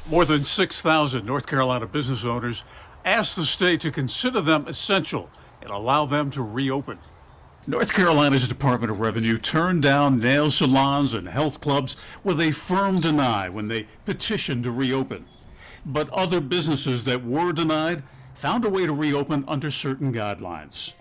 More than 6,000 North Carolina business owners asked the state to consider them essential and allow them to reopen. North Carolina's Department of Revenue turned down nail salons and health clubs with a firm deny when they petitioned to reopen. But other businesses that were denied found a way to reopen under certain guidelines.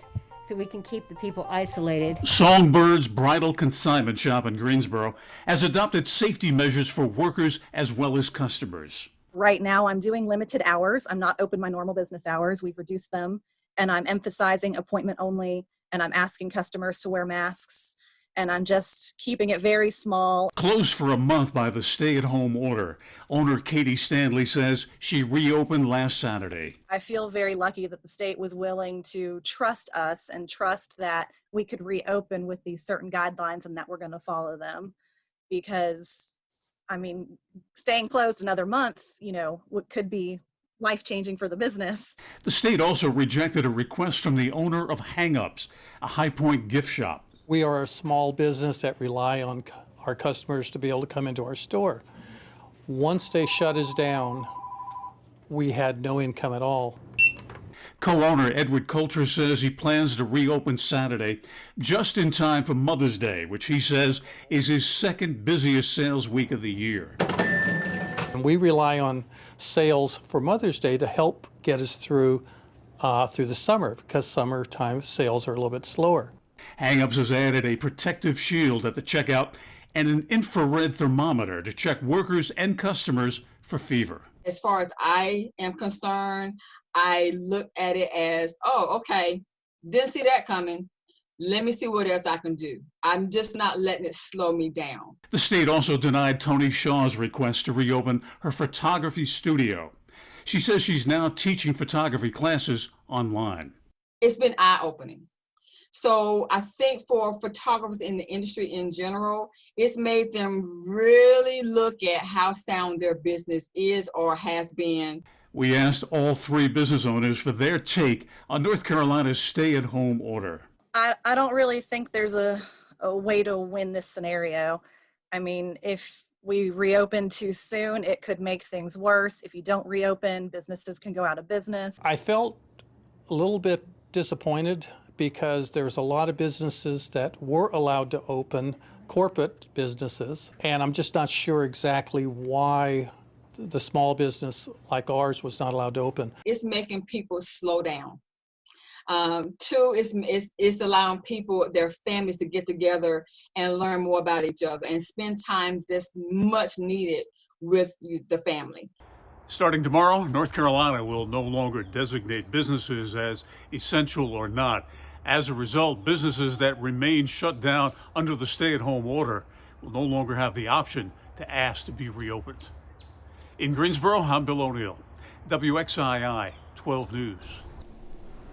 So we can keep the people isolated. Songbird's Bridal Consignment Shop in Greensboro has adopted safety measures for workers as well as customers. Right now, I'm doing limited hours. I'm not open my normal business hours. We've reduced them, and I'm emphasizing appointment only, and I'm asking customers to wear masks, and I'm just keeping it very small. Closed for a month by the stay-at-home order, owner Katie Stanley says she reopened last Saturday. I feel very lucky that the state was willing to trust us and trust that we could reopen with these certain guidelines and that we're going to follow them. Because, I mean, staying closed another month, could be life-changing for the business. The state also rejected a request from the owner of Hang Ups, a High Point gift shop. We are a small business that rely on our customers to be able to come into our store. Once they shut us down, we had no income at all. Co-owner Edward Coulter says he plans to reopen Saturday just in time for Mother's Day, which he says is his second busiest sales week of the year. And we rely on sales for Mother's Day to help get us through the summer, because summertime sales are a little bit slower. Hang Ups has added a protective shield at the checkout and an infrared thermometer to check workers and customers for fever. As far as I am concerned, I look at it as, oh, okay, didn't see that coming. Let me see what else I can do. I'm just not letting it slow me down. The state also denied Tony Shaw's request to reopen her photography studio. She says she's now teaching photography classes online. It's been eye-opening. So I think for photographers in the industry in general, it's made them really look at how sound their business is or has been. We asked all three business owners for their take on North Carolina's stay-at-home order. I don't really think there's a way to win this scenario. I mean, if we reopen too soon, it could make things worse. If you don't reopen, businesses can go out of business. I felt a little bit disappointed because there's a lot of businesses that were allowed to open, corporate businesses, and I'm just not sure exactly why the small business like ours was not allowed to open. It's making people slow down. Two, it's allowing people, their families, to get together and learn more about each other and spend time that's much needed with the family. Starting tomorrow, North Carolina will no longer designate businesses as essential or not. As a result, businesses that remain shut down under the stay-at-home order will no longer have the option to ask to be reopened. In Greensboro, I'm Bill O'Neill, WXII 12 News.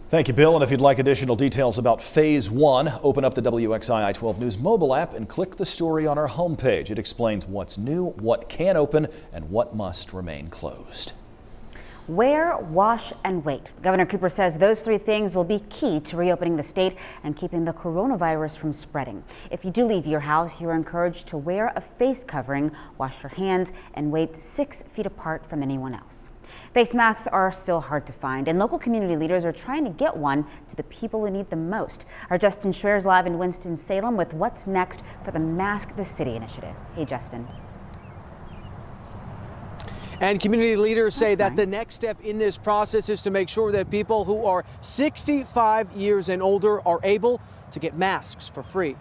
Thank you, Bill. And if you'd like additional details about Phase 1, open up the WXII 12 News mobile app and click the story on our homepage. It explains what's new, what can open, and what must remain closed. Wear, wash, and wait. Governor Cooper says those three things will be key to reopening the state and keeping the coronavirus from spreading. If you do leave your house, you're encouraged to wear a face covering, wash your hands, and wait 6 feet apart from anyone else. Face masks are still hard to find, and local community leaders are trying to get one to the people who need them most. Our Justin Schwer's live in Winston-Salem with what's next for the Mask the City initiative. Hey, Justin. And community leaders say that the next step in this process is to make sure that people who are 65 years and older are able to get masks for free.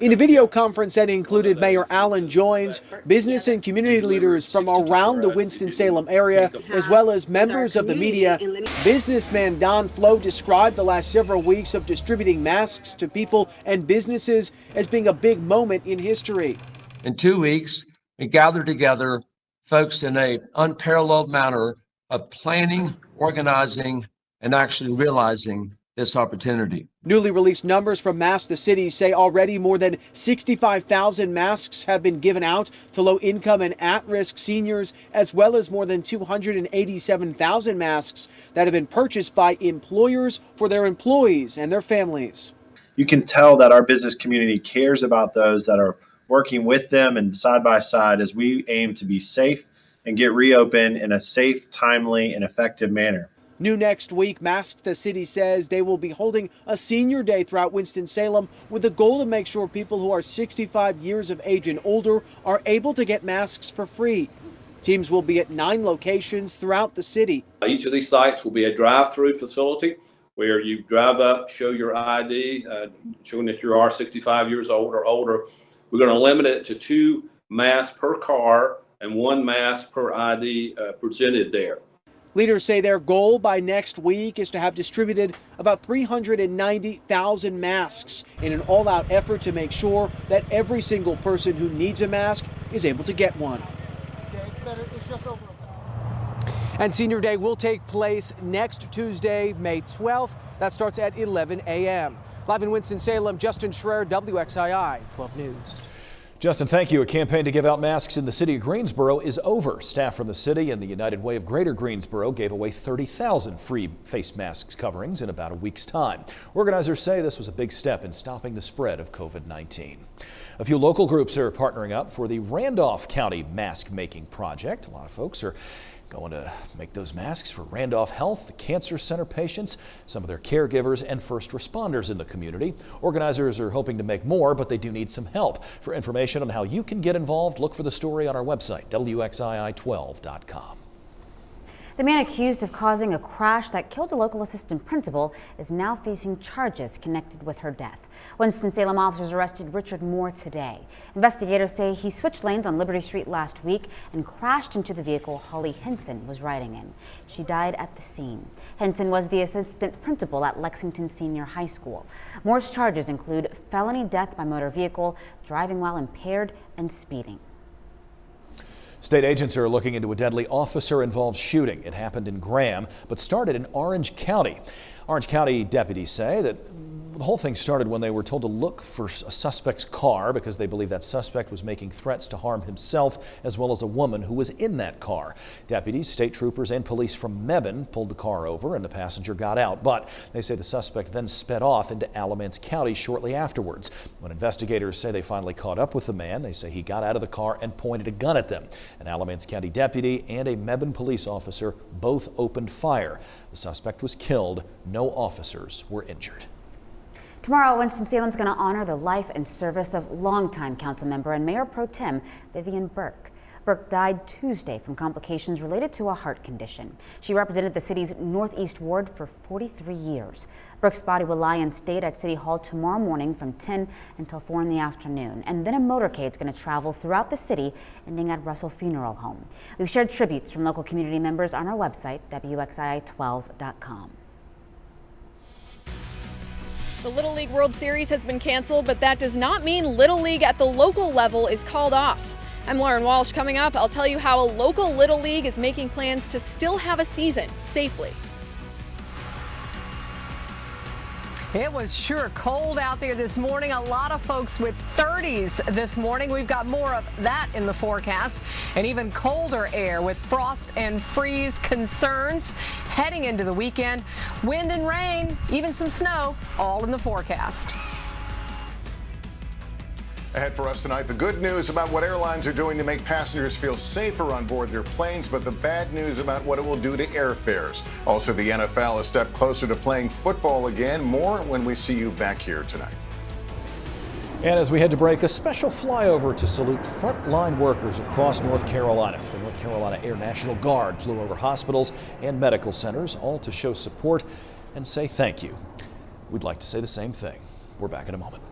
In a video conference that included Mayor Alan Joynes, business and community leaders from around the Winston-Salem area, as well as members of the media, businessman Don Flo described the last several weeks of distributing masks to people and businesses as being a big moment in history. In 2 weeks, we gathered together folks in an unparalleled manner of planning, organizing, and actually realizing this opportunity. Newly released numbers from Mask the City say already more than 65,000 masks have been given out to low-income and at-risk seniors, as well as more than 287,000 masks that have been purchased by employers for their employees and their families. You can tell that our business community cares about those that are working with them and side by side as we aim to be safe and get reopened in a safe, timely, and effective manner. New next week, Mask the City says they will be holding a senior day throughout Winston-Salem with the goal to make sure people who are 65 years of age and older are able to get masks for free. Teams will be at 9 locations throughout the city. Each of these sites will be a drive-through facility where you drive up, show your ID, showing that you are 65 years old or older. We're going to limit it to 2 masks per car and 1 mask per ID presented there. Leaders say their goal by next week is to have distributed about 390,000 masks in an all-out effort to make sure that every single person who needs a mask is able to get one. And Senior Day will take place next Tuesday, May 12th. That starts at 11 a.m. Live in Winston-Salem, Justin Schreier, WXII 12 News. Justin, thank you. A campaign to give out masks in the city of Greensboro is over. Staff from the city and the United Way of Greater Greensboro gave away 30,000 free face masks coverings in about a week's time. Organizers say this was a big step in stopping the spread of COVID-19. A few local groups are partnering up for the Randolph County Mask Making Project. A lot of folks are going to make those masks for Randolph Health, the Cancer Center patients, some of their caregivers, and first responders in the community. Organizers are hoping to make more, but they do need some help. For information on how you can get involved, look for the story on our website, WXII12.com. The man accused of causing a crash that killed a local assistant principal is now facing charges connected with her death. Winston-Salem officers arrested Richard Moore today. Investigators say he switched lanes on Liberty Street last week and crashed into the vehicle Holly Henson was riding in. She died at the scene. Henson was the assistant principal at Lexington Senior High School. Moore's charges include felony death by motor vehicle, driving while impaired, and speeding. State agents are looking into a deadly officer-involved shooting. It happened in Graham, but started in Orange County. Orange County deputies say that the whole thing started when they were told to look for a suspect's car because they believe that suspect was making threats to harm himself as well as a woman who was in that car. Deputies, state troopers, and police from Mebane pulled the car over and the passenger got out, but they say the suspect then sped off into Alamance County shortly afterwards. When investigators say they finally caught up with the man, they say he got out of the car and pointed a gun at them. An Alamance County deputy and a Mebane police officer both opened fire. The suspect was killed. No officers were injured. Tomorrow, Winston-Salem's going to honor the life and service of longtime council member and Mayor Pro Tem Vivian Burke. Burke died Tuesday from complications related to a heart condition. She represented the city's Northeast Ward for 43 years. Burke's body will lie in state at City Hall tomorrow morning from 10 until 4 in the afternoon. And then a motorcade is going to travel throughout the city, ending at Russell Funeral Home. We've shared tributes from local community members on our website, WXII12.com. The Little League World Series has been canceled, but that does not mean Little League at the local level is called off. I'm Lauren Walsh. Coming up, I'll tell you how a local Little League is making plans to still have a season safely. It was sure cold out there this morning. A lot of folks with 30s this morning. We've got more of that in the forecast, and even colder air with frost and freeze concerns heading into the weekend. Wind and rain, even some snow, all in the forecast. Ahead for us tonight, the good news about what airlines are doing to make passengers feel safer on board their planes, but the bad news about what it will do to airfares. Also, the NFL a step closer to playing football again. More when we see you back here tonight. And as we head to break, a special flyover to salute frontline workers across North Carolina. The North Carolina Air National Guard flew over hospitals and medical centers, all to show support and say thank you. We'd like to say the same thing. We're back in a moment.